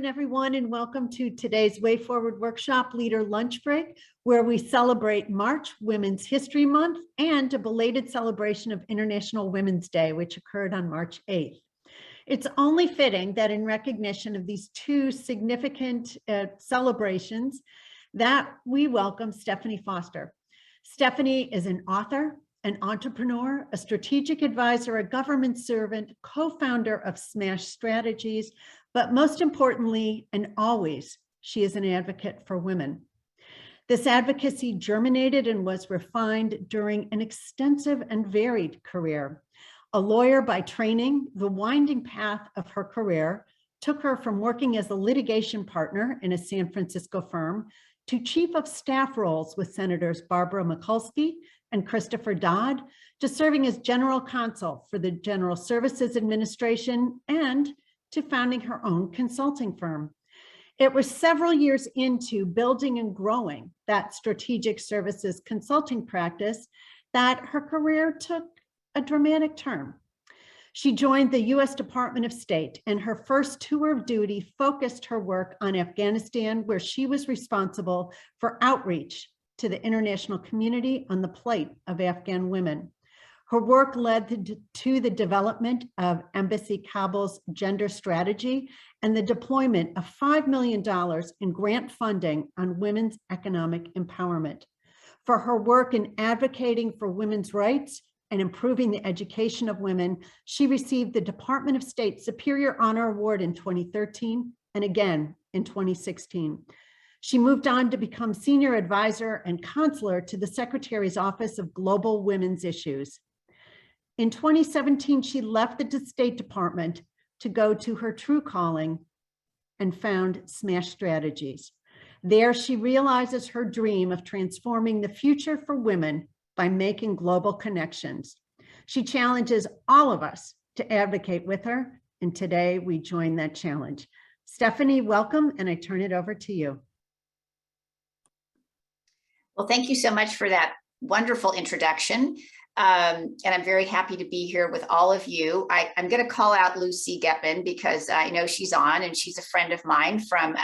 afternoon, everyone, and welcome to today's Way Forward Workshop Leader Lunch Break, where we celebrate March Women's History Month and a belated celebration of International Women's Day, which occurred on March 8th. It's only fitting that in recognition of these two significant celebrations that we welcome Stephenie Foster. Stephenie is an author, an entrepreneur, a strategic advisor, a government servant, co-founder of Smash Strategies, but most importantly, and always, she is an advocate for women. This advocacy germinated and was refined during an extensive and varied career. A lawyer by training, the winding path of her career took her from working as a litigation partner in a San Francisco firm to chief of staff roles with Senators Barbara Mikulski and Christopher Dodd, to serving as general counsel for the General Services Administration and to founding her own consulting firm. It was several years into building and growing that strategic services consulting practice that her career took a dramatic turn. She joined the U.S. Department of State, and her first tour of duty focused her work on Afghanistan, where she was responsible for outreach to the international community on the plight of Afghan women. Her work led to the development of Embassy Kabul's gender strategy and the deployment of $5 million in grant funding on women's economic empowerment. For her work in advocating for women's rights and improving the education of women, she received the Department of State Superior Honor Award in 2013 and again in 2016. She moved on to become senior advisor and counselor to the Secretary's Office of Global Women's Issues. In 2017, she left the State Department to go to her true calling and found Smash Strategies. There, she realizes her dream of transforming the future for women by making global connections. She challenges all of us to advocate with her, and today we join that challenge. Stephenie, welcome, and I turn it over to you. Well, thank you so much for that wonderful introduction. And I'm very happy to be here with all of you. I'm going to call out Lucy Gepin because I know she's on, and she's a friend of mine from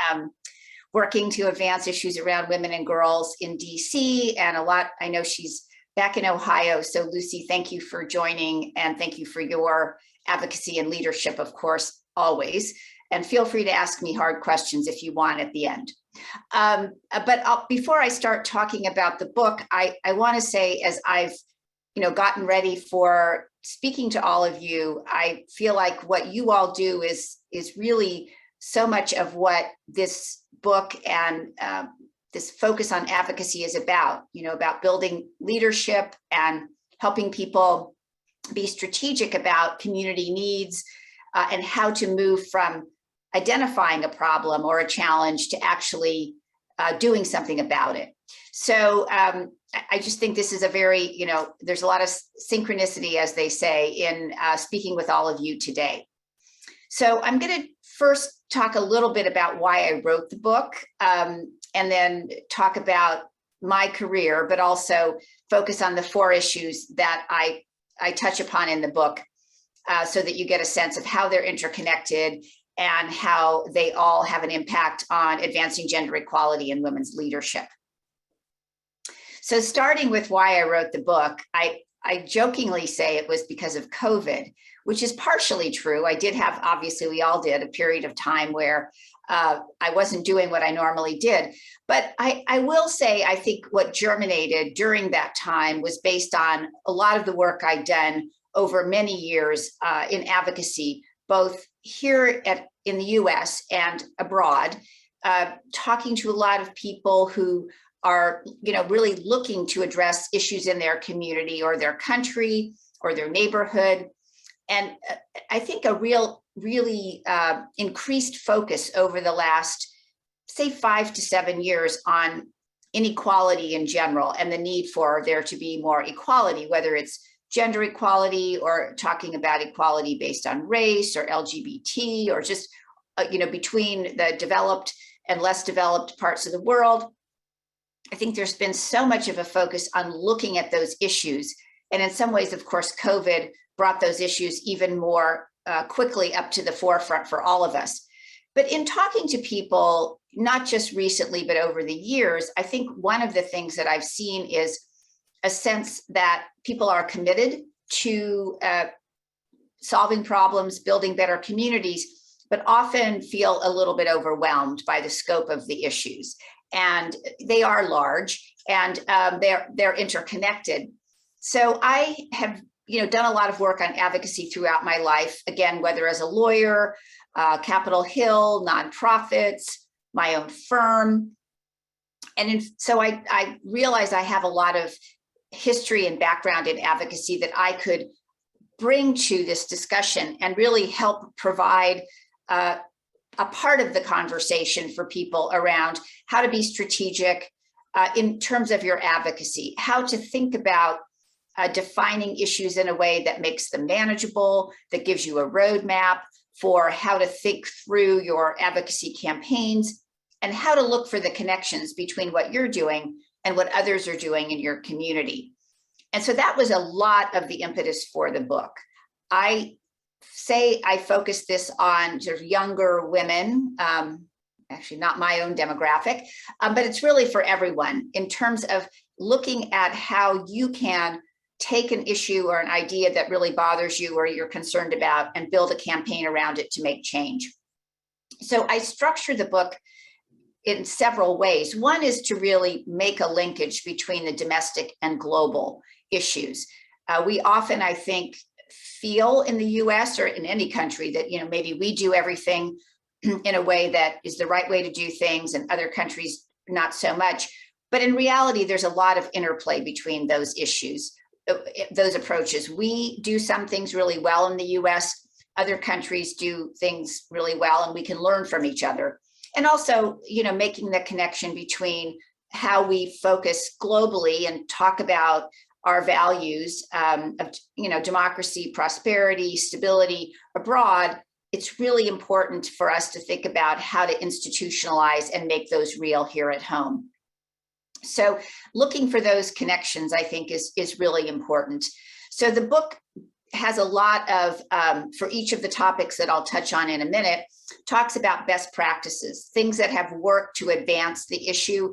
working to advance issues around women and girls in DC, and I know she's back in Ohio. So Lucy, thank you for joining, and thank you for your advocacy and leadership, of course, always. And feel free to ask me hard questions if you want at the end. Before I start talking about the book, I want to say, as I've gotten ready for speaking to all of you, I feel like what you all do is really so much of what this book and this focus on advocacy is about, about building leadership and helping people be strategic about community needs and how to move from identifying a problem or a challenge to actually doing something about it. So I just think this is a very, there's a lot of synchronicity, as they say, in speaking with all of you today. So I'm going to first talk a little bit about why I wrote the book, and then talk about my career, but also focus on the 4 issues that I touch upon in the book, so that you get a sense of how they're interconnected and how they all have an impact on advancing gender equality and women's leadership. So starting with why I wrote the book, I jokingly say it was because of COVID, which is partially true. I did have, obviously we all did, a period of time where I wasn't doing what I normally did. But I will say, I think what germinated during that time was based on a lot of the work I'd done over many years in advocacy, both here in the US and abroad, talking to a lot of people who are really looking to address issues in their community or their country or their neighborhood. And I think a really increased focus over the last, say, 5 to 7 years on inequality in general and the need for there to be more equality, whether it's gender equality or talking about equality based on race or LGBT or just, between the developed and less developed parts of the world. I think there's been so much of a focus on looking at those issues. And in some ways, of course, COVID brought those issues even more quickly up to the forefront for all of us. But in talking to people, not just recently, but over the years, I think one of the things that I've seen is a sense that people are committed to solving problems, building better communities, but often feel a little bit overwhelmed by the scope of the issues. And they are large, and they're interconnected. So I have done a lot of work on advocacy throughout my life, again, whether as a lawyer, Capitol Hill, nonprofits, my own firm. And so I realize I have a lot of history and background in advocacy that I could bring to this discussion and really help provide a part of the conversation for people around how to be strategic in terms of your advocacy, how to think about defining issues in a way that makes them manageable, that gives you a roadmap for how to think through your advocacy campaigns, and how to look for the connections between what you're doing and what others are doing in your community. And so that was a lot of the impetus for the book. I say I focus this on sort of younger women, actually not my own demographic, but it's really for everyone in terms of looking at how you can take an issue or an idea that really bothers you or you're concerned about and build a campaign around it to make change. So I structure the book in several ways. One is to really make a linkage between the domestic and global issues. We often, I think, feel in the US or in any country that maybe we do everything in a way that is the right way to do things and other countries not so much. But in reality, there's a lot of interplay between those issues, those approaches. We do some things really well in the US, other countries do things really well, and we can learn from each other. And also, making the connection between how we focus globally and talk about our values of, democracy, prosperity, stability abroad. It's really important for us to think about how to institutionalize and make those real here at home. So looking for those connections, I think, is really important. So the book has a lot of, for each of the topics that I'll touch on in a minute, talks about best practices, things that have worked to advance the issue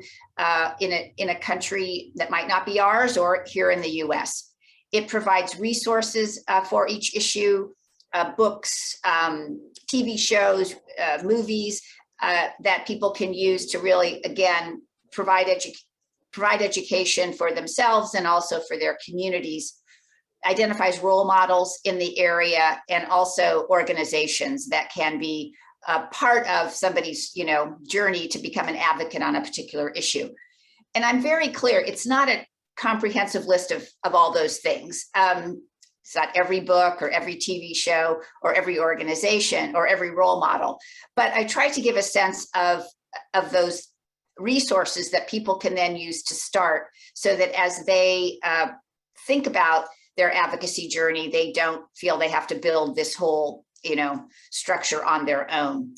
in a country that might not be ours or here in the US. It provides resources for each issue, books, TV shows, movies that people can use to really, again, provide education for themselves and also for their communities. Identifies role models in the area and also organizations that can be part of somebody's journey to become an advocate on a particular issue. And I'm very clear, it's not a comprehensive list of all those things. It's not every book or every TV show or every organization or every role model, but I try to give a sense of those resources that people can then use to start, so that as they think about their advocacy journey, they don't feel they have to build this whole, structure on their own.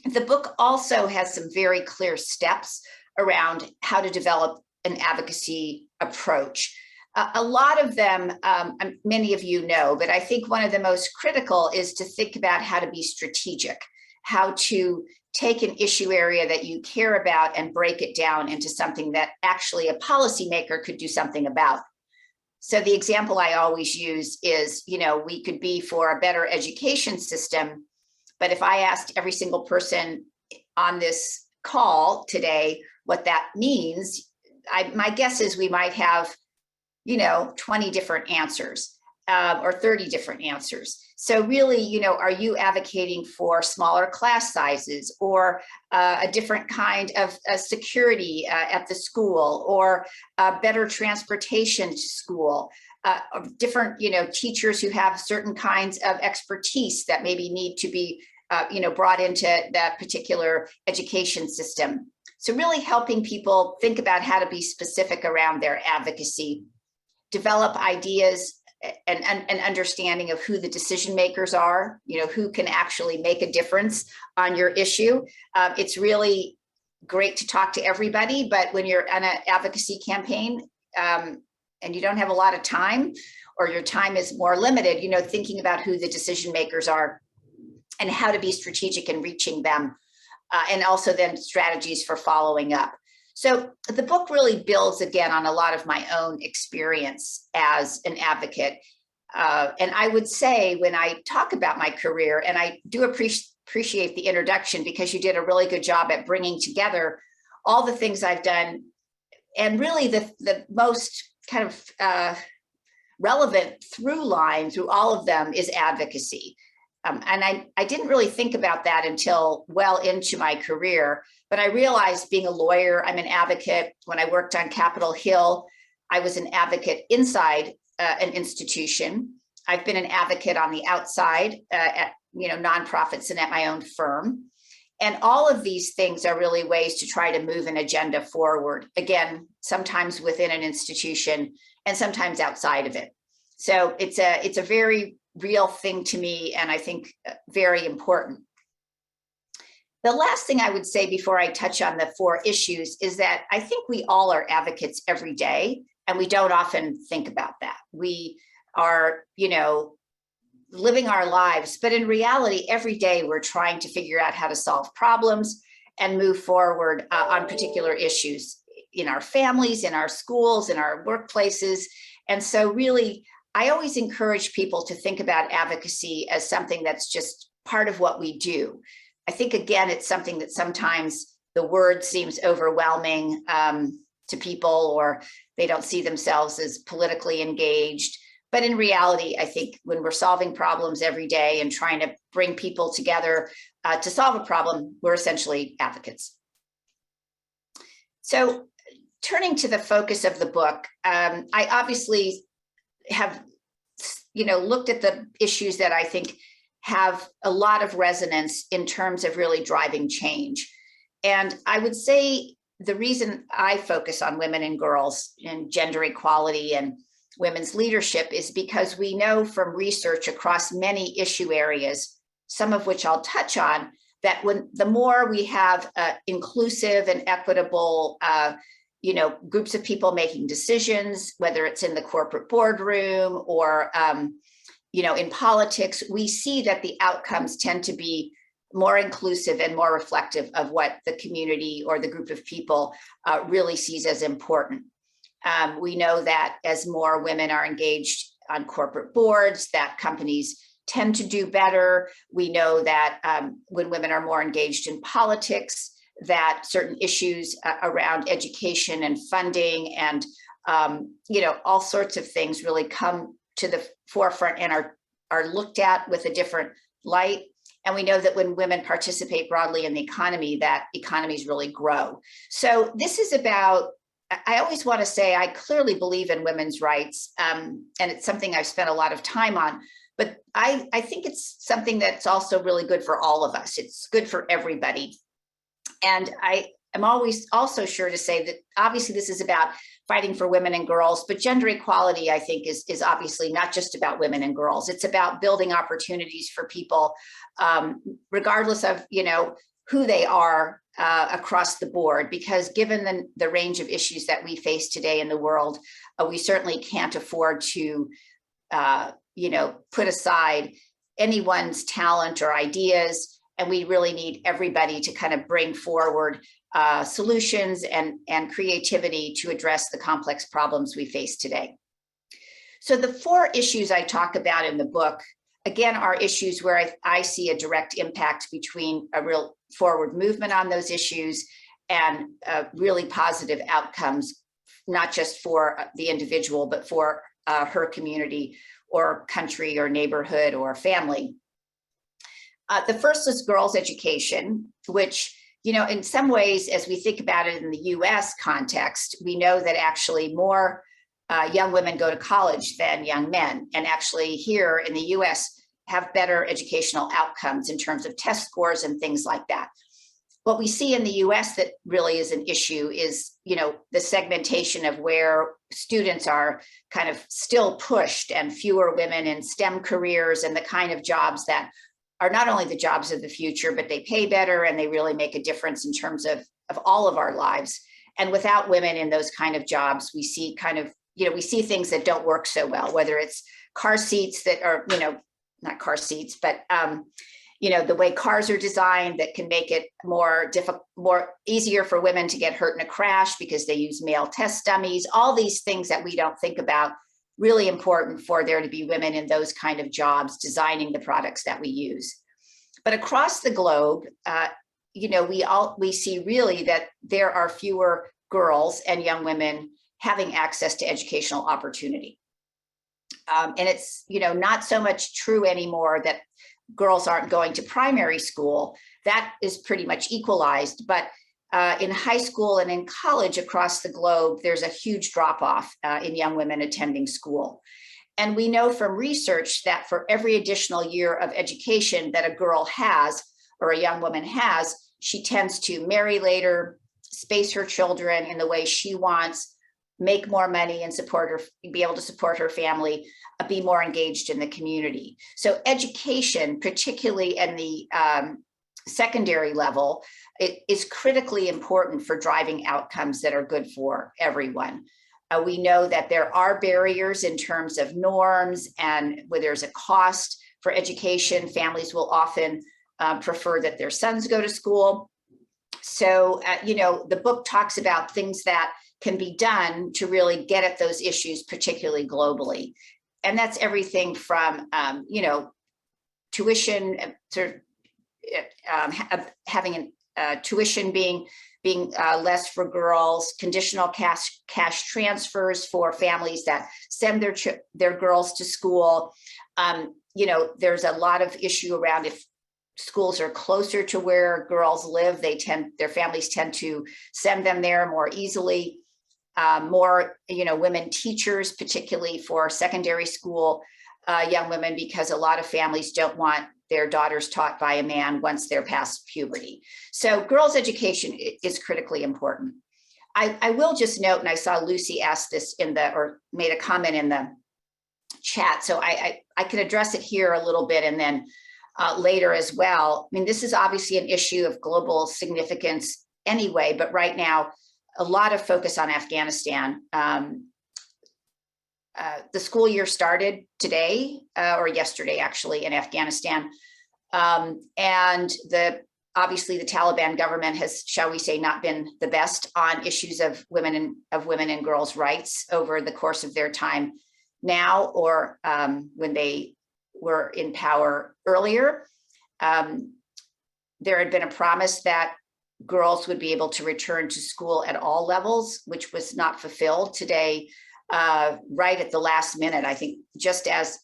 The book also has some very clear steps around how to develop an advocacy approach. A lot of them, many of you know, but I think one of the most critical is to think about how to be strategic, how to take an issue area that you care about and break it down into something that actually a policymaker could do something about. So the example I always use is, we could be for a better education system, but if I asked every single person on this call today what that means, my guess is we might have, 20 different answers or 30 different answers. So really, are you advocating for smaller class sizes or a different kind of security at the school, or better transportation to school, different, teachers who have certain kinds of expertise that maybe need to be, brought into that particular education system. So really helping people think about how to be specific around their advocacy, develop ideas and understanding of who the decision makers are, who can actually make a difference on your issue. It's really great to talk to everybody, but when you're on an advocacy campaign and you don't have a lot of time, or your time is more limited, thinking about who the decision makers are and how to be strategic in reaching them, and also then strategies for following up. So the book really builds again on a lot of my own experience as an advocate. And I would say when I talk about my career, and I do appreciate the introduction because you did a really good job at bringing together all the things I've done. And really the most kind of relevant through line through all of them is advocacy. And I didn't really think about that until well into my career, but I realized being a lawyer, I'm an advocate. When I worked on Capitol Hill, I was an advocate inside an institution. I've been an advocate on the outside at nonprofits and at my own firm. And all of these things are really ways to try to move an agenda forward. Again, sometimes within an institution and sometimes outside of it. So it's a very real thing to me, and I think very important. The last thing I would say before I touch on the 4 issues is that I think we all are advocates every day, and we don't often think about that. We are, living our lives, but in reality, every day we're trying to figure out how to solve problems and move forward on particular issues in our families, in our schools, in our workplaces. And so really, I always encourage people to think about advocacy as something that's just part of what we do. I think, again, it's something that sometimes the word seems overwhelming to people, or they don't see themselves as politically engaged. But in reality, I think when we're solving problems every day and trying to bring people together to solve a problem, we're essentially advocates. So turning to the focus of the book, I obviously have looked at the issues that I think have a lot of resonance in terms of really driving change. And I would say the reason I focus on women and girls and gender equality and women's leadership is because we know from research across many issue areas, some of which I'll touch on, that the more we have inclusive and equitable groups of people making decisions, whether it's in the corporate boardroom or in politics, we see that the outcomes tend to be more inclusive and more reflective of what the community or the group of people really sees as important. We know that as more women are engaged on corporate boards, that companies tend to do better. We know that when women are more engaged in politics, that certain issues around education and funding and all sorts of things really come to the forefront and are looked at with a different light. And we know that when women participate broadly in the economy, that economies really grow. So this is about, I always want to say, I clearly believe in women's rights, and it's something I've spent a lot of time on, but I think it's something that's also really good for all of us. It's good for everybody. And I am always also sure to say that obviously this is about fighting for women and girls, but gender equality, I think, is obviously not just about women and girls. It's about building opportunities for people, regardless of, who they are across the board, because given the range of issues that we face today in the world, we certainly can't afford to, put aside anyone's talent or ideas. And we really need everybody to kind of bring forward solutions and creativity to address the complex problems we face today. So the 4 issues I talk about in the book, again, are issues where I see a direct impact between a real forward movement on those issues and really positive outcomes, not just for the individual, but for her community or country or neighborhood or family. The first is girls' education, which, in some ways, as we think about it in the US context, we know that actually more young women go to college than young men. And actually here in the US have better educational outcomes in terms of test scores and things like that. What we see in the US that really is an issue is, the segmentation of where students are kind of still pushed, and fewer women in STEM careers and the kind of jobs that are not only the jobs of the future, but they pay better and they really make a difference in terms of all of our lives. And without women in those kind of jobs, we see kind of, we see things that don't work so well, whether it's car seats that are, not car seats, but the way cars are designed that can make it more easier for women to get hurt in a crash because they use male test dummies, all these things that we don't think about, really important for there to be women in those kind of jobs designing the products that we use. But across the globe, we see really that there are fewer girls and young women having access to educational opportunity. And it's, not so much true anymore that girls aren't going to primary school. That is pretty much equalized, but in high school and in college across the globe, there's a huge drop-off in young women attending school. And we know from research that for every additional year of education that a girl has, or a young woman has, she tends to marry later, space her children in the way she wants, make more money and be able to support her family, be more engaged in the community. So education, particularly in the secondary level, it is critically important for driving outcomes that are good for everyone. We know that there are barriers in terms of norms, and where there's a cost for education, families will often prefer that their sons go to school. So, the book talks about things that can be done to really get at those issues, particularly globally. And that's everything from, tuition, having tuition being less for girls, conditional cash transfers for families that send their girls to school. There's a lot of issue around if schools are closer to where girls live, their families tend to send them there more easily. More, women teachers, particularly for secondary school young women, because a lot of families don't want their daughters taught by a man once they're past puberty. So girls' education is critically important. I will just note, and I saw Lucy ask this or made a comment in the chat, so I can address it here a little bit and then later as well. I mean, this is obviously an issue of global significance anyway, but right now, a lot of focus on Afghanistan. The school year started today or yesterday, actually, in Afghanistan. And obviously the Taliban government has, shall we say, not been the best on issues of women and girls' rights over the course of their time now, or when they were in power earlier. There had been a promise that girls would be able to return to school at all levels, which was not fulfilled today. Right at the last minute, I think, just as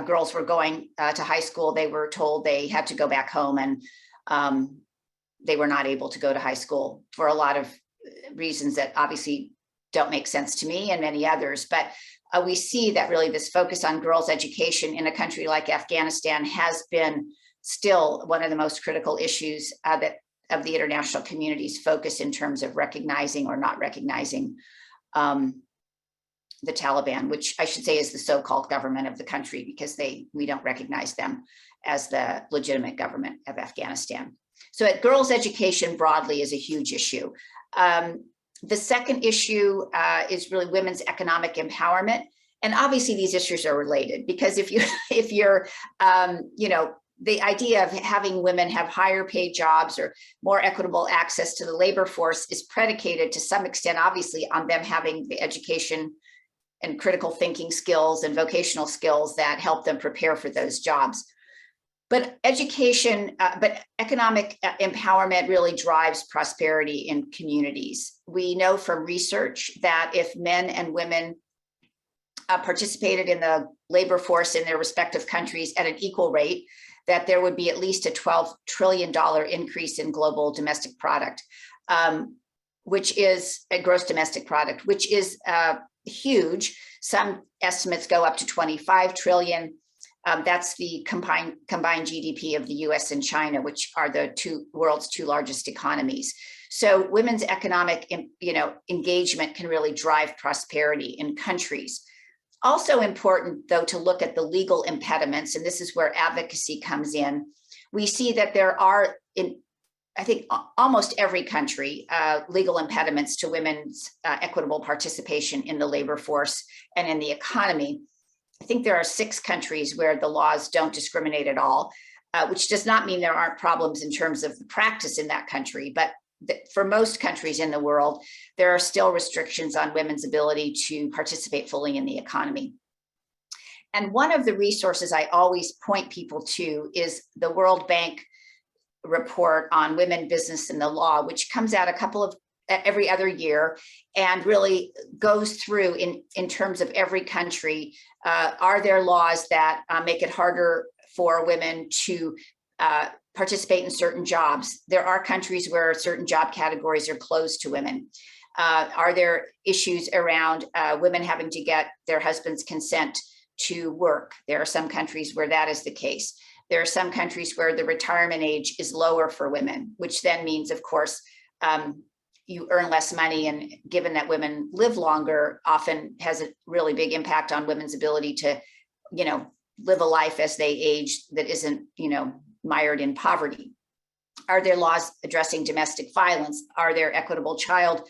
girls were going to high school, they were told they had to go back home, and they were not able to go to high school for a lot of reasons that obviously don't make sense to me and many others. But we see that really this focus on girls' education in a country like Afghanistan has been still one of the most critical issues of the international community's focus in terms of recognizing or not recognizing the Taliban, which I should say is the so-called government of the country, because we don't recognize them as the legitimate government of Afghanistan. So girls' education broadly is a huge issue. The second issue is really women's economic empowerment. And obviously these issues are related, because if you're the idea of having women have higher paid jobs or more equitable access to the labor force is predicated to some extent, obviously, on them having the education and critical thinking skills and vocational skills that help them prepare for those jobs. But economic empowerment really drives prosperity in communities. We know from research that if men and women participated in the labor force in their respective countries at an equal rate, that there would be at least a $12 trillion increase in global domestic product, which is a gross domestic product, which is huge. Some estimates go up to 25 trillion. That's the combined GDP of the US and China, which are the world's two largest economies. So women's economic engagement can really drive prosperity in countries. Also important, though, to look at the legal impediments, and this is where advocacy comes in. We see that there are, in I think almost every country, legal impediments to women's equitable participation in the labor force and in the economy. I think there are 6 countries where the laws don't discriminate at all. which does not mean there aren't problems in terms of the practice in that country, but for most countries in the world, there are still restrictions on women's ability to participate fully in the economy. And one of the resources I always point people to is the World Bank report on women, business, and the law, which comes out every other year and really goes through in terms of every country. Are there laws that make it harder for women to participate in certain jobs? There are countries where certain job categories are closed to women. Are there issues around women having to get their husband's consent to work? There are some countries where that is the case. There are some countries where the retirement age is lower for women, which then means, of course, you earn less money, and given that women live longer, often has a really big impact on women's ability to, live a life as they age that isn't, mired in poverty. Are there laws addressing domestic violence? Are there equitable child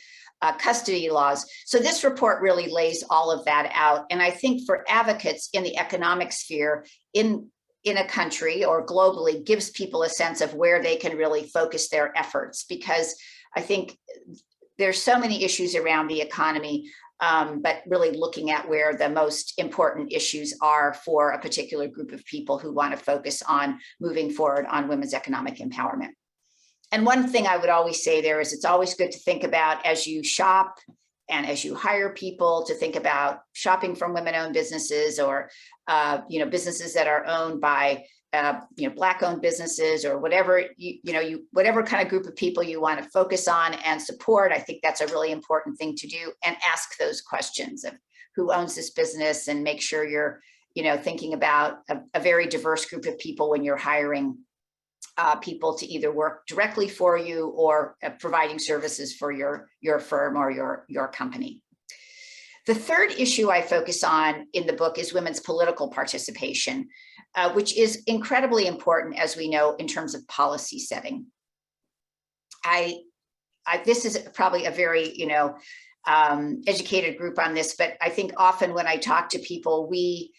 custody laws? So this report really lays all of that out. And I think for advocates in the economic sphere, in a country or globally, gives people a sense of where they can really focus their efforts, because I think there's so many issues around the economy, but really looking at where the most important issues are for a particular group of people who want to focus on moving forward on women's economic empowerment. And one thing I would always say there is it's always good to think about as you shop and as you hire people, to think about shopping from women-owned businesses or businesses that are owned by Black-owned businesses, or whatever whatever kind of group of people you want to focus on and support. I think that's a really important thing to do, and ask those questions of who owns this business, and make sure you're thinking about a very diverse group of people when you're hiring people to either work directly for you or providing services for your firm or your company. The third issue I focus on in the book is women's political participation, which is incredibly important, as we know, in terms of policy setting. This is probably a very educated group on this, but I think often when I talk to people, we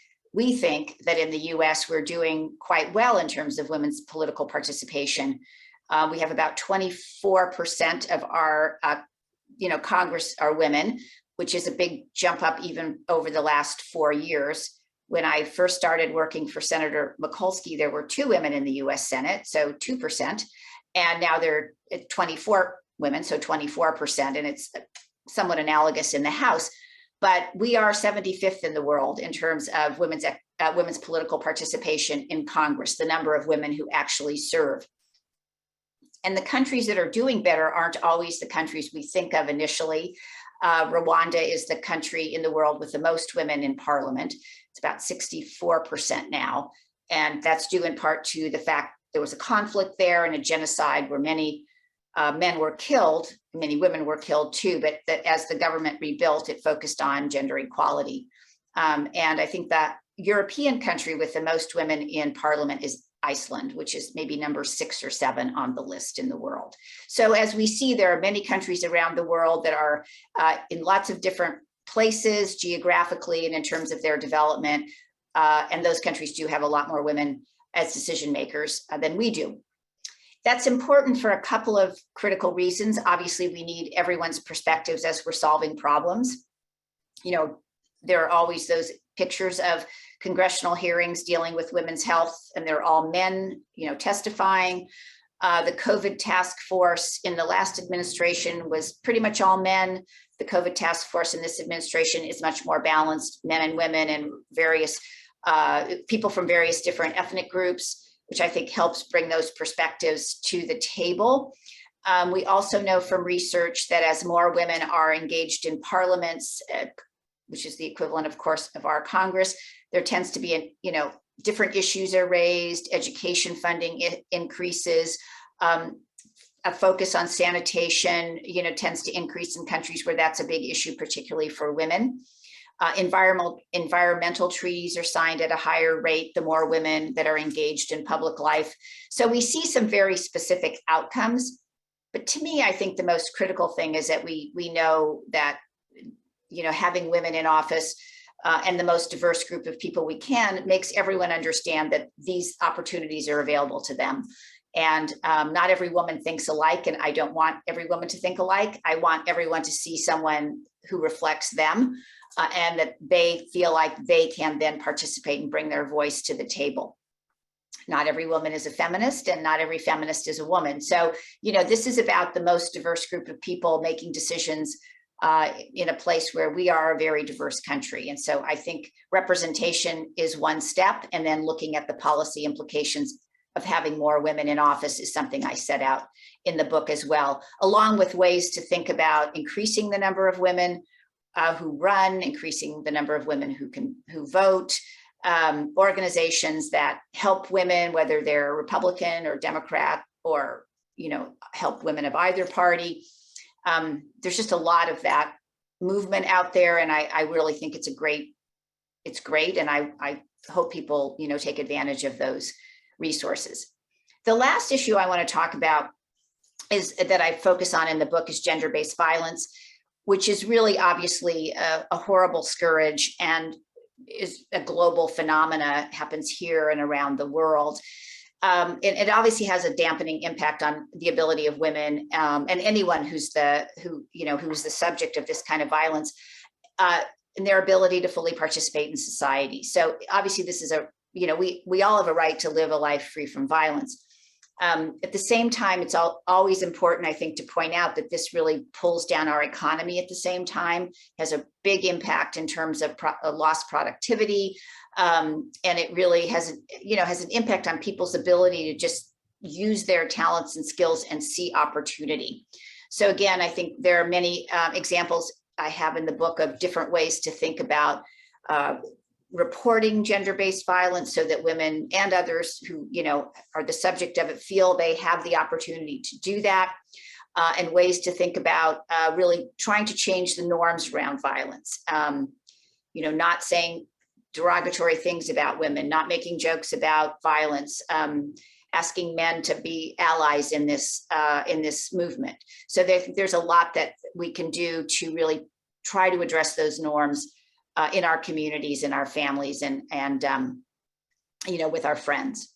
think that in the US we're doing quite well in terms of women's political participation. We have about 24% of our Congress are women, which is a big jump up even over the last 4 years. When I first started working for Senator Mikulski, there were 2 women in the US Senate, so 2%. And now there are 24 women, so 24%. And it's somewhat analogous in the House. But we are 75th in the world in terms of women's political participation in Congress, the number of women who actually serve. And the countries that are doing better aren't always the countries we think of initially. Rwanda is the country in the world with the most women in parliament. It's about 64% now. And that's due in part to the fact there was a conflict there and a genocide where many men were killed, many women were killed too, but that as the government rebuilt, it focused on gender equality. And I think that European country with the most women in parliament is Iceland, which is maybe number 6 or 7 on the list in the world. So as we see, there are many countries around the world that are in lots of different places geographically and in terms of their development. And those countries do have a lot more women as decision makers than we do. That's important for a couple of critical reasons. Obviously, we need everyone's perspectives as we're solving problems. There are always those pictures of congressional hearings dealing with women's health, and they're all men, testifying. The COVID task force in the last administration was pretty much all men. The COVID task force in this administration is much more balanced, men and women and various people from various different ethnic groups, which I think helps bring those perspectives to the table. We also know from research that as more women are engaged in parliaments, which is the equivalent, of course, of our Congress, there tends to be, different issues are raised, education funding increases, a focus on sanitation, tends to increase in countries where that's a big issue, particularly for women. Environmental treaties are signed at a higher rate the more women that are engaged in public life. So we see some very specific outcomes. But to me, I think the most critical thing is that we know that having women in office and the most diverse group of people we can, makes everyone understand that these opportunities are available to them. And not every woman thinks alike, and I don't want every woman to think alike. I want everyone to see someone who reflects them, and that they feel like they can then participate and bring their voice to the table. Not every woman is a feminist, and not every feminist is a woman. So, this is about the most diverse group of people making decisions in a place where we are a very diverse country. And so I think representation is one step, and then looking at the policy implications of having more women in office is something I set out in the book as well, along with ways to think about increasing the number of women who run, increasing the number of women who vote, organizations that help women, whether they're Republican or Democrat, or help women of either party. There's just a lot of that movement out there, and I really think it's great, and I hope people take advantage of those resources. The last issue I want to talk about is that I focus on in the book is gender-based violence, which is really obviously a horrible scourge and is a global phenomena, happens here and around the world. It obviously has a dampening impact on the ability of women and anyone who's the subject of this kind of violence in their ability to fully participate in society. So obviously this is we all have a right to live a life free from violence. At the same time, it's always important, I think, to point out that this really pulls down our economy at the same time, has a big impact in terms of lost productivity. And it really has an impact on people's ability to just use their talents and skills and see opportunity. So again, I think there are many examples I have in the book of different ways to think about reporting gender-based violence, so that women and others who are the subject of it feel they have the opportunity to do that, and ways to think about really trying to change the norms around violence. Not saying derogatory things about women, not making jokes about violence, asking men to be allies in this movement. So there's a lot that we can do to really try to address those norms in our communities, in our families, and with our friends.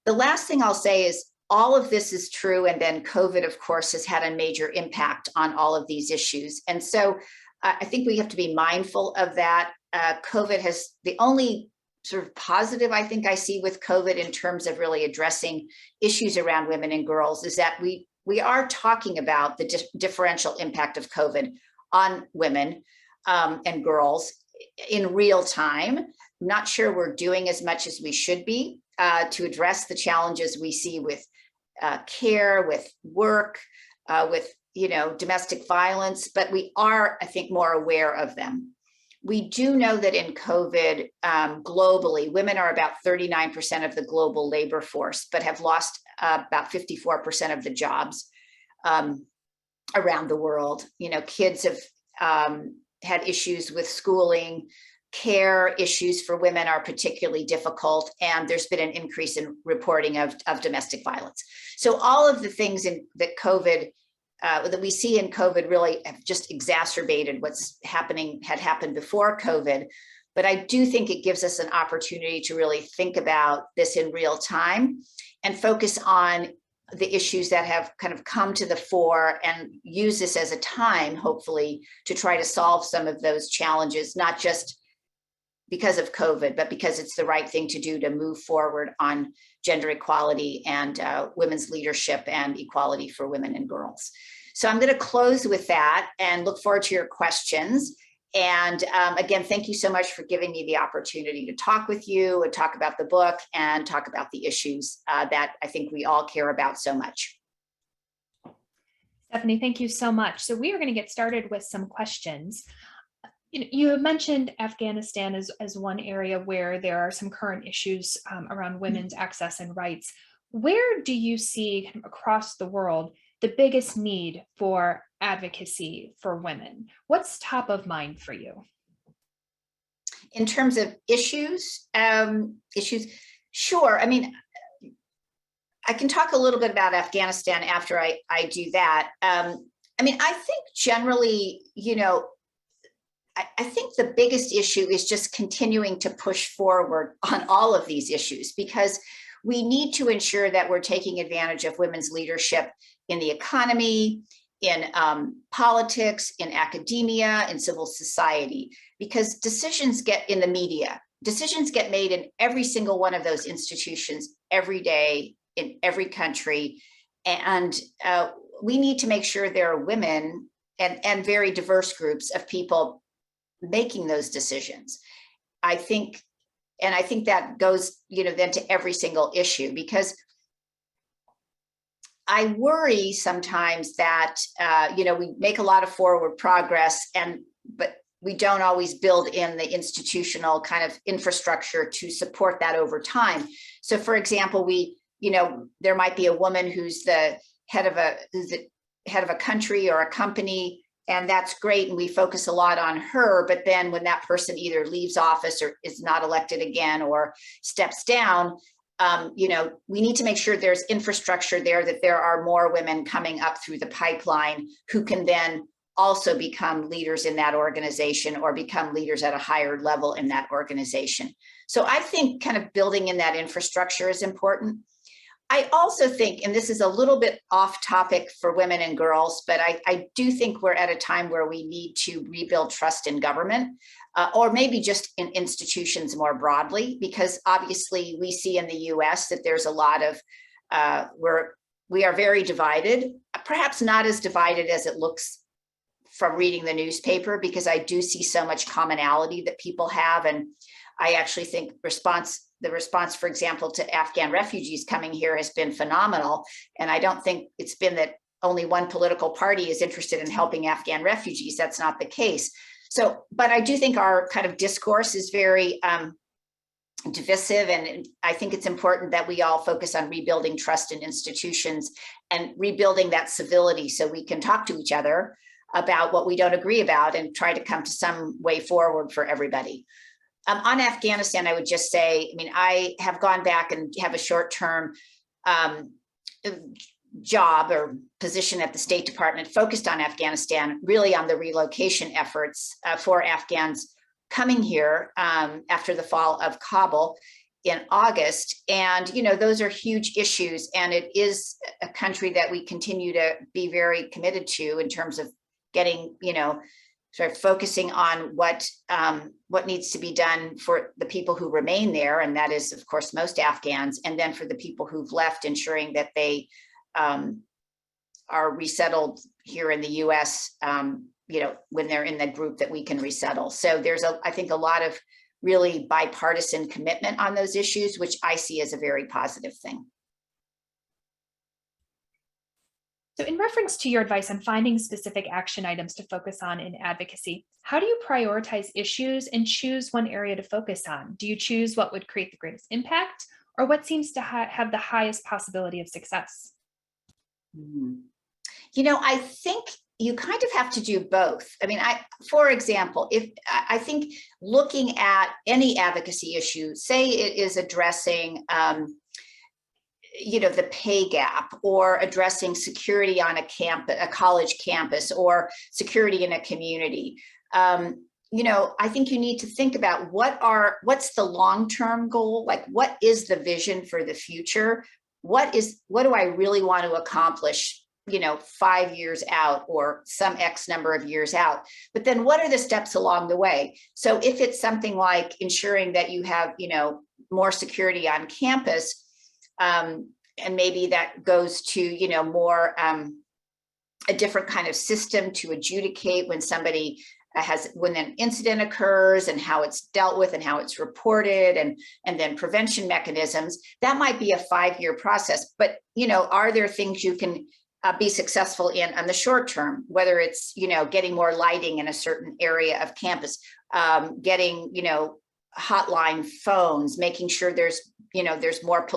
The last thing I'll say is all of this is true, and then COVID, of course, has had a major impact on all of these issues. And so I think we have to be mindful of that. COVID has, the only sort of positive I think I see with COVID in terms of really addressing issues around women and girls is that we are talking about the differential impact of COVID on women and girls in real time. I'm not sure we're doing as much as we should be to address the challenges we see with care, with work, with domestic violence, but we are, I think, more aware of them. We do know that in COVID, globally, women are about 39% of the global labor force, but have lost about 54% of the jobs around the world. Kids have had issues with schooling, care issues for women are particularly difficult, and there's been an increase in reporting of domestic violence. So all of the things that COVID that we see in COVID really have just exacerbated what's had happened before COVID. But I do think it gives us an opportunity to really think about this in real time and focus on the issues that have kind of come to the fore, and use this as a time, hopefully, to try to solve some of those challenges, not just because of COVID, but because it's the right thing to do to move forward on gender equality and women's leadership and equality for women and girls. So I'm going to close with that and look forward to your questions. And again, thank you so much for giving me the opportunity to talk with you and talk about the book and talk about the issues that I think we all care about so much. Stephenie, thank you so much. So we are going to get started with some questions. You have mentioned Afghanistan as one area where there are some current issues around women's access and rights. Where do you see across the world the biggest need for advocacy for women? What's top of mind for you? In terms of issues, sure. I mean, I can talk a little bit about Afghanistan after I do that. I mean, I think generally, I think the biggest issue is just continuing to push forward on all of these issues, because we need to ensure that we're taking advantage of women's leadership in the economy, in politics, in academia, in civil society, because decisions get in the media. Decisions get made in every single one of those institutions every day in every country. And we need to make sure there are women and very diverse groups of people making those decisions. I think that goes, then to every single issue, because I worry sometimes that, we make a lot of forward progress, but we don't always build in the institutional kind of infrastructure to support that over time. So for example, there might be a woman who's the head of a country or a company, and that's great, and we focus a lot on her. But then when that person either leaves office or is not elected again or steps down, we need to make sure there's infrastructure there, that there are more women coming up through the pipeline who can then also become leaders in that organization or become leaders at a higher level in that organization. So I think kind of building in that infrastructure is important. I also think, and this is a little bit off topic for women and girls, but I do think we're at a time where we need to rebuild trust in government, or maybe just in institutions more broadly, because obviously we see in the US that there's a lot of, we are very divided, perhaps not as divided as it looks from reading the newspaper, because I do see so much commonality that people have. And I actually think the response, for example, to Afghan refugees coming here has been phenomenal. And I don't think it's been that only one political party is interested in helping Afghan refugees. That's not the case. So, but I do think our kind of discourse is very divisive. And I think it's important that we all focus on rebuilding trust in institutions and rebuilding that civility so we can talk to each other about what we don't agree about and try to come to some way forward for everybody. On Afghanistan, I would just say, I have gone back and have a short-term job or position at the State Department focused on Afghanistan, really on the relocation efforts for Afghans coming here after the fall of Kabul in August. And, those are huge issues. And it is a country that we continue to be very committed to in terms of getting, sort of focusing on what needs to be done for the people who remain there. And that is, of course, most Afghans. And then for the people who've left, ensuring that they are resettled here in the US, when they're in the group that we can resettle. So there's, I think, a lot of really bipartisan commitment on those issues, which I see as a very positive thing. So in reference to your advice on finding specific action items to focus on in advocacy, how do you prioritize issues and choose one area to focus on? Do you choose what would create the greatest impact, or what seems to have the highest possibility of success? I think you kind of have to do both. For example, I think looking at any advocacy issue, say it is addressing the pay gap, or addressing security on a college campus, or security in a community. I think you need to think about what's the long-term goal? Like, what is the vision for the future? What do I really want to accomplish, 5 years out or some X number of years out? But then what are the steps along the way? So if it's something like ensuring that you have, more security on campus, and maybe that goes to, more a different kind of system to adjudicate when somebody when an incident occurs, and how it's dealt with and how it's reported, and then prevention mechanisms. That might be a 5-year process, but, are there things you can be successful in on the short term, whether it's, getting more lighting in a certain area of campus, getting, hotline phones, making sure there's more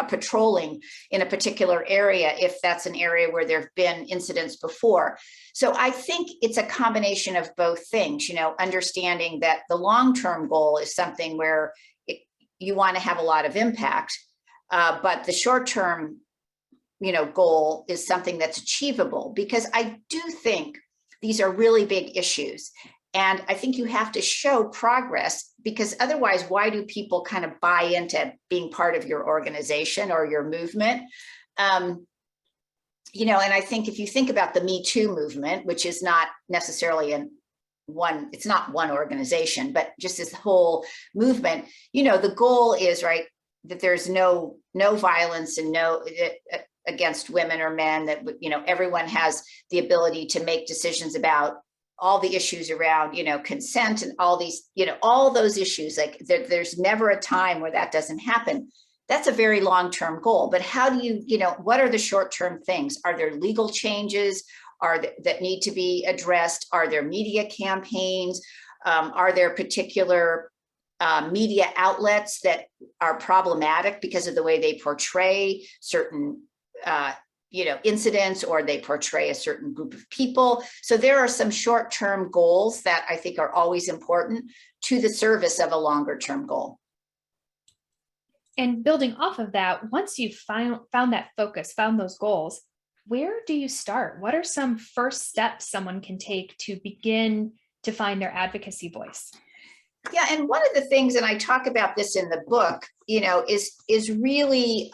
patrolling in a particular area, if that's an area where there have been incidents before. So I think it's a combination of both things, understanding that the long-term goal is something where you want to have a lot of impact, but the short-term, goal is something that's achievable, because I do think these are really big issues. And I think you have to show progress, because otherwise, why do people kind of buy into being part of your organization or your movement? You know, and I think if you think about the Me Too movement, which is not necessarily it's not one organization, but just this whole movement, you know, the goal is, right, that there's no violence and against women or men, that, you know, everyone has the ability to make decisions about all the issues around, you know, consent and all these, you know, all those issues. Like there's never a time where that doesn't happen. That's a very long-term goal. But how do you know, what are the short-term things? Are there legal changes that need to be addressed? Are there media campaigns? Are there particular media outlets that are problematic because of the way they portray certain you know, incidents, or they portray a certain group of people? So there are some short-term goals that I think are always important to the service of a longer-term goal. And building off of that, once you've found that focus, found those goals, where do you start? What are some first steps someone can take to begin to find their advocacy voice? Yeah, and one of the things, and I talk about this in the book, you know, is really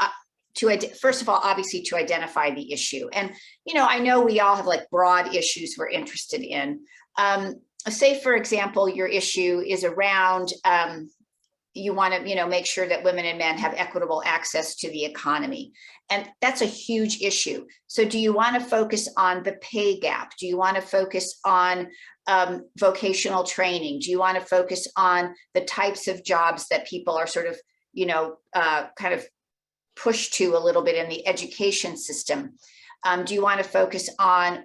first of all, obviously, to identify the issue. And, you know, I know we all have like broad issues we're interested in. Say, for example, your issue is around, you want to, you know, make sure that women and men have equitable access to the economy. And that's a huge issue. So do you want to focus on the pay gap? Do you want to focus on vocational training? Do you want to focus on the types of jobs that people are sort of, you know, kind of pushed to a little bit in the education system? Do you want to focus on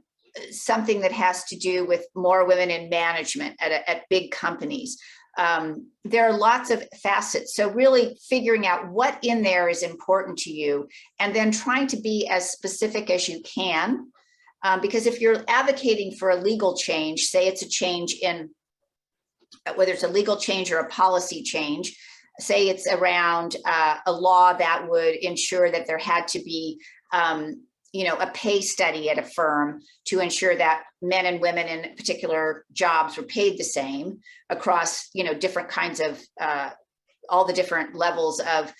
something that has to do with more women in management at big companies? There are lots of facets. So really figuring out what in there is important to you, and then trying to be as specific as you can. Because if you're advocating for a legal change, say it's a change in, whether it's a legal change or a policy change, say it's around a law that would ensure that there had to be, you know, a pay study at a firm to ensure that men and women in particular jobs were paid the same across, you know, different kinds of, all the different levels of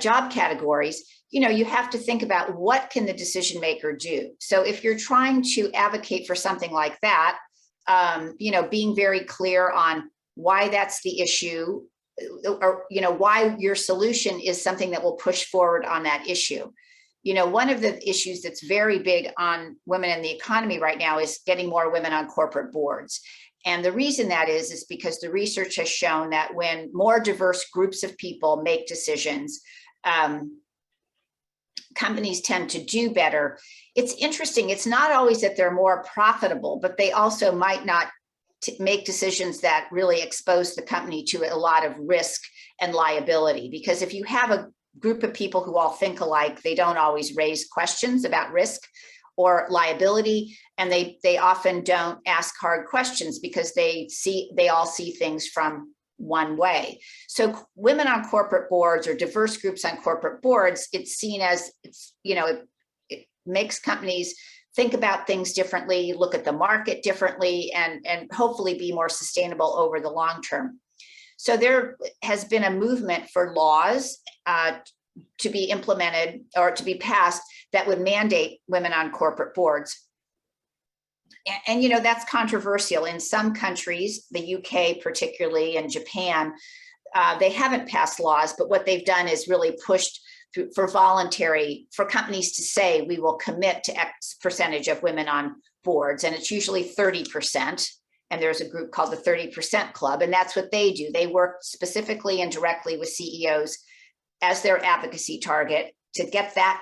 job categories. You know, you have to think about what can the decision maker do. So if you're trying to advocate for something like that, you know, being very clear on why that's the issue, or, you know, why your solution is something that will push forward on that issue. You know, one of the issues that's very big on women in the economy right now is getting more women on corporate boards. And the reason that is because the research has shown that when more diverse groups of people make decisions, companies tend to do better. It's interesting. It's not always that they're more profitable, but they also might not make decisions that really expose the company to a lot of risk and liability. Because if you have a group of people who all think alike, they don't always raise questions about risk or liability, and they often don't ask hard questions because they all see things from one way. So women on corporate boards or diverse groups on corporate boards, it's seen as, it's, you know, it makes companies think about things differently, look at the market differently, and hopefully be more sustainable over the long term. So there has been a movement for laws to be implemented or to be passed that would mandate women on corporate boards. And you know, that's controversial. In some countries, the UK particularly, and Japan, they haven't passed laws, but what they've done is really pushed for companies to say, we will commit to X percentage of women on boards. And it's usually 30%. And there's a group called the 30% Club. And that's what they do. They work specifically and directly with CEOs as their advocacy target to get that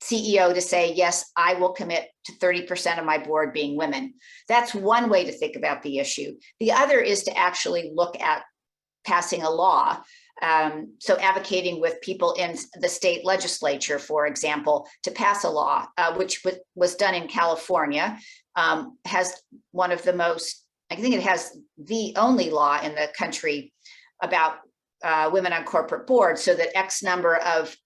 CEO to say, yes, I will commit to 30% of my board being women. That's one way to think about the issue. The other is to actually look at passing a law. So advocating with people in the state legislature, for example, to pass a law, which was done in California, has one of the most, I think it has the only law in the country about women on corporate boards, so that X number of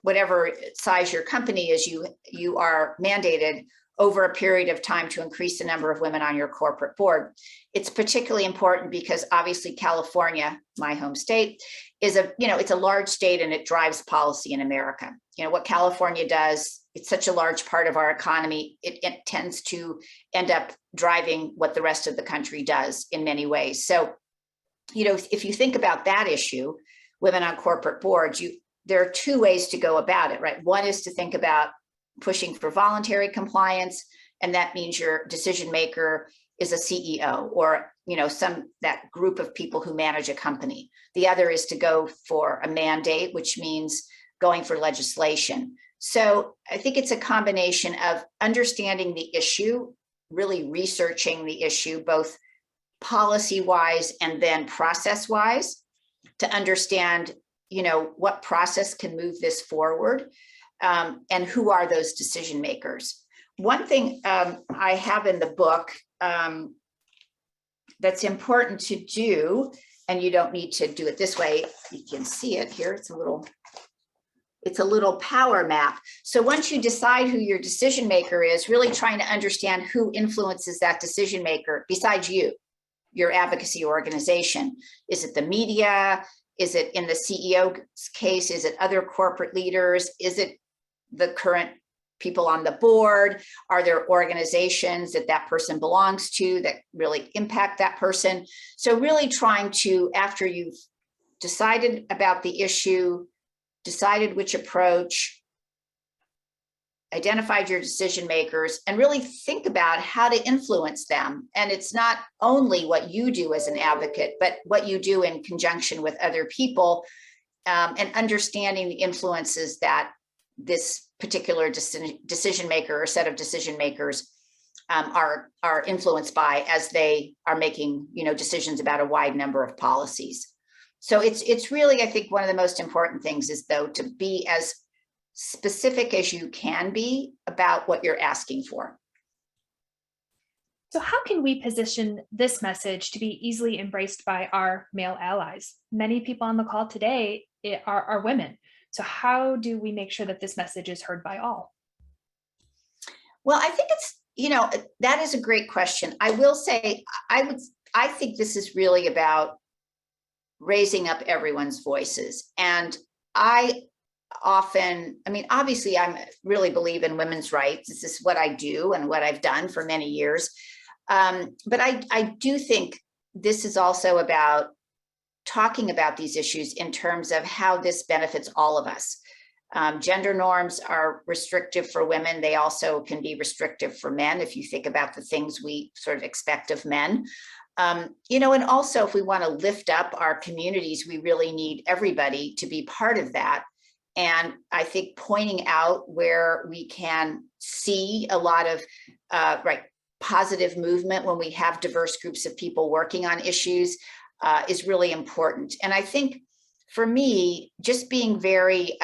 whatever size your company is, you are mandated over a period of time to increase the number of women on your corporate board. It's particularly important because obviously California, my home state, is it's a large state and it drives policy in America. What California does, it's such a large part of our economy, it tends to end up driving what the rest of the country does in many ways. So, if you think about that issue, women on corporate boards, there are two ways to go about it, right? One is to think about pushing for voluntary compliance, and that means your decision maker is a CEO or that group of people who manage a company. The other is to go for a mandate, which means going for legislation. So I think it's a combination of understanding the issue, really researching the issue, both policy-wise and then process-wise, to understand what process can move this forward. And who are those decision makers? One thing I have in the book that's important to do, and you don't need to do it this way, you can see it here, it's a little power map. So once you decide who your decision maker is, really trying to understand who influences that decision maker besides you, your advocacy organization. Is it the media? Is it, in the CEO's case, is it other corporate leaders? Is it the current people on the board? Are there organizations that person belongs to that really impact that person? So really trying to, after you've decided about the issue, decided which approach, identified your decision makers, and really think about how to influence them. And it's not only what you do as an advocate, but what you do in conjunction with other people, and understanding the influences that this particular decision maker or set of decision makers are influenced by as they are making decisions about a wide number of policies. So it's really, I think, one of the most important things is, though, to be as specific as you can be about what you're asking for. So how can we position this message to be easily embraced by our male allies? Many people on the call today are women. So how do we make sure that this message is heard by all? Well, I think that is a great question. I will say, I think this is really about raising up everyone's voices. And obviously I really believe in women's rights. This is what I do and what I've done for many years. But I do think this is also about talking about these issues in terms of how this benefits all of us. Gender norms are restrictive for women. They also can be restrictive for men if you think about the things we sort of expect of men. And also if we want to lift up our communities, we really need everybody to be part of that. And I think pointing out where we can see a lot of positive movement when we have diverse groups of people working on issues is really important. And I think for me, just being very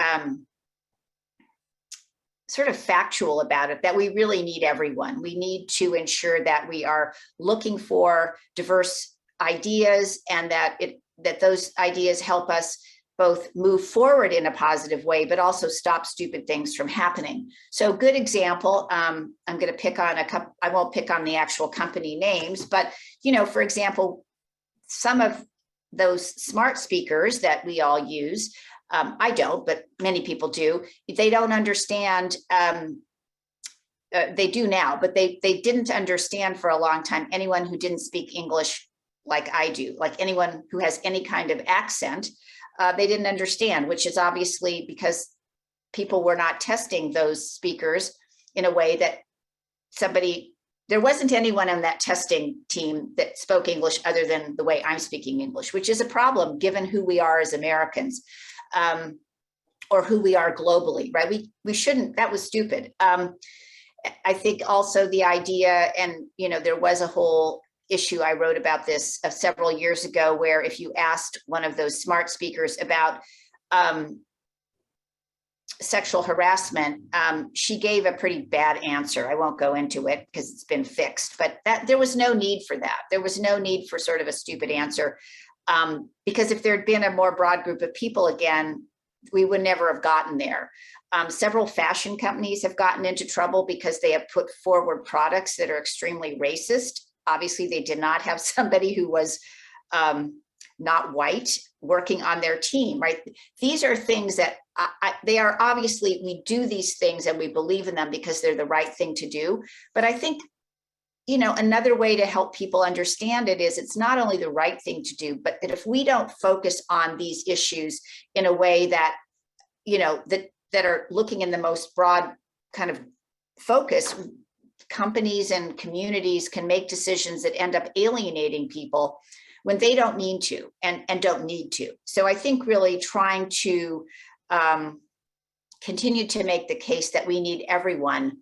sort of factual about it, that we really need everyone. We need to ensure that we are looking for diverse ideas and that those ideas help us both move forward in a positive way, but also stop stupid things from happening. So good example, I'm going to pick on I won't pick on the actual company names, but, for example, some of those smart speakers that we all use, I don't, but many people do, they don't understand, they do now, but they didn't understand for a long time anyone who didn't speak English like I do, like anyone who has any kind of accent. They didn't understand, which is obviously because people were not testing those speakers in a way that there wasn't anyone on that testing team that spoke English other than the way I'm speaking English, which is a problem given who we are as Americans, or who we are globally, right? We shouldn't, that was stupid. I think also the idea, and there was a whole issue, I wrote about this several years ago, where if you asked one of those smart speakers about sexual harassment, she gave a pretty bad answer. I won't go into it because it's been fixed, but there was no need for that. There was no need for sort of a stupid answer, because if there had been a more broad group of people, again, we would never have gotten there. Several fashion companies have gotten into trouble because they have put forward products that are extremely racist. Obviously, they did not have somebody who was not white working on their team, right? These are things that they are obviously, we do these things and we believe in them because they're the right thing to do. But I think, you know, another way to help people understand it is it's not only the right thing to do, but that if we don't focus on these issues in a way that, you know, that are looking in the most broad kind of focus, companies and communities can make decisions that end up alienating people when they don't mean to and don't need to. So I think really trying to continue to make the case that we need everyone's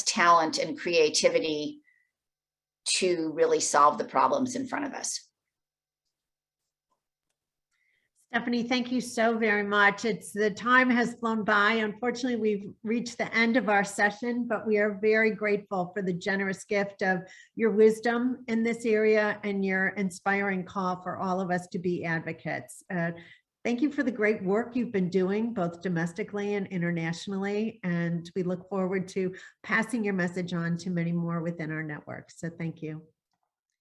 talent and creativity to really solve the problems in front of us. Stephenie, thank you so very much. The time has flown by. Unfortunately, we've reached the end of our session, but we are very grateful for the generous gift of your wisdom in this area and your inspiring call for all of us to be advocates. Thank you for the great work you've been doing, both domestically and internationally, and we look forward to passing your message on to many more within our network. So thank you.